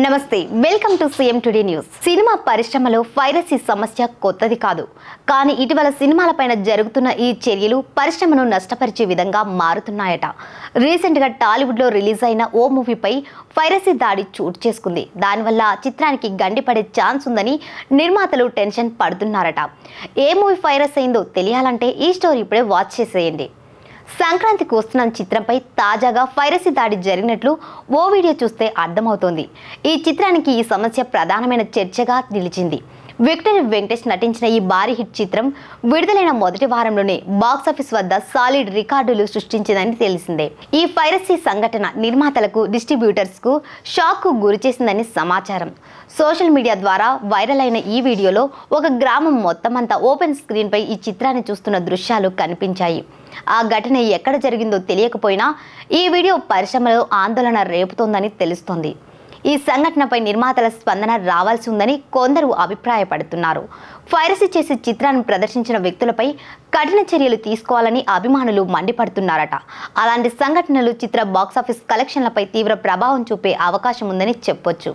నమస్తే, welcome to CM today news. Cinema పరిశ్రమలో piracy సమస్య కొత్తది కాదు. కానీ ఇటీవల సినిమాలపైన జరుగుతున్న ఈ చర్యలు పరిశ్రమను నష్టపరిచే విధంగా మారుతున్నాయట. రీసెంట్గా టాలీవుడ్లో రిలీజ్ అయిన ఓ మూవీపై పైరసీ దాడి చోటు చేసుకుంది. దానివల్ల చిత్రానికి గండిపడే ఛాన్స్ ఉందని నిర్మాతలు టెన్షన్ పడుతున్నారట. ఏ మూవీ పైరసీ అయిందో తెలియాలంటే ఈ స్టోరీ ఇప్పుడే వాచ్ చేసేయండి. సంక్రాంతికి వస్తున్న చిత్రంపై తాజాగా పైరసీ దాడి జరిగినట్లు ఓ వీడియో చూస్తే అర్థమవుతోంది. ఈ చిత్రానికి ఈ సమస్య ప్రధానమైన చర్చగా నిలిచింది. విక్టరీ వెంకటేష్ నటించిన ఈ భారీ హిట్ చిత్రం విడుదలైన మొదటి వారంలోనే బాక్సాఫీస్ వద్ద సాలిడ్ రికార్డులు సృష్టించిందని తెలిసిందే. ఈ పైరసీ సంఘటన నిర్మాతలకు, డిస్ట్రిబ్యూటర్స్కు షాక్కు గురిచేసిందని సమాచారం. సోషల్ మీడియా ద్వారా వైరల్ అయిన ఈ వీడియోలో ఒక గ్రామం మొత్తమంతా ఓపెన్ స్క్రీన్పై ఈ చిత్రాన్ని చూస్తున్న దృశ్యాలు కనిపించాయి. ఆ ఘటన ఎక్కడ జరిగిందో తెలియకపోయినా ఈ వీడియో పరిశ్రమలో ఆందోళన రేపుతోందని తెలుస్తోంది. ఈ సంఘటనపై నిర్మాతల స్పందన రావాల్సి ఉందని కొందరు అభిప్రాయపడుతున్నారు. పైరసీ చేసి చిత్రాన్ని ప్రదర్శించిన వ్యక్తులపై కఠిన చర్యలు తీసుకోవాలని అభిమానులు మండిపడుతున్నారట. అలాంటి సంఘటనలు చిత్ర బాక్సాఫీస్ కలెక్షన్లపై తీవ్ర ప్రభావం చూపే అవకాశం ఉందని చెప్పొచ్చు.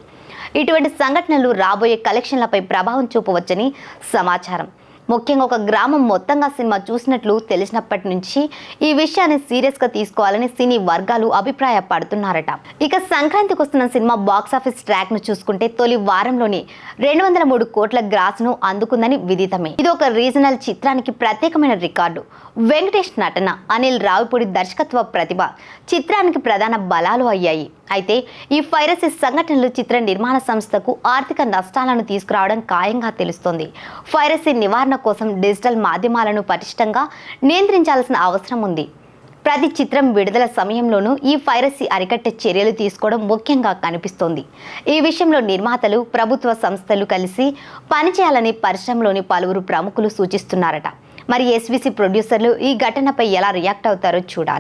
ఇటువంటి సంఘటనలు రాబోయే కలెక్షన్లపై ప్రభావం చూపవచ్చని సమాచారం. ముఖ్యంగా ఒక గ్రామం మొత్తంగా సినిమా చూసినట్లు తెలిసినప్పటి నుంచి ఈ విషయాన్ని సీరియస్గా తీసుకోవాలని సినీ వర్గాలు అభిప్రాయపడుతున్నారట. ఇక సంక్రాంతికి వస్తున్న సినిమా బాక్సాఫీస్ ట్రాక్ను చూసుకుంటే తొలి వారంలోనే 203 కోట్ల గ్రాస్ను అందుకుందని విదితమే. ఇది ఒక రీజనల్ చిత్రానికి ప్రత్యేకమైన రికార్డు. వెంకటేష్ నటన, అనిల్ రావిపూడి దర్శకత్వ ప్రతిభ చిత్రానికి ప్రధాన బలాలు అయ్యాయి. అయితే ఈ పైరసీ సంఘటనలు చిత్ర నిర్మాణ సంస్థకు ఆర్థిక నష్టాలను తీసుకురావడం ఖాయంగా తెలుస్తోంది. పైరసీ నివారణ కోసం డిజిటల్ మాధ్యమాలను పటిష్టంగా నియంత్రించాల్సిన అవసరం ఉంది. ప్రతి చిత్రం విడుదల సమయంలోనూ ఈ పైరసీ అరికట్టే చర్యలు తీసుకోవడం ముఖ్యంగా కనిపిస్తోంది. ఈ విషయంలో నిర్మాతలు, ప్రభుత్వ సంస్థలు కలిసి పనిచేయాలని పరిశ్రమలోని పలువురు ప్రముఖులు సూచిస్తున్నారట. మరి ఎస్వీసీ ప్రొడ్యూసర్లు ఈ ఘటనపై ఎలా రియాక్ట్ అవుతారో చూడాలి.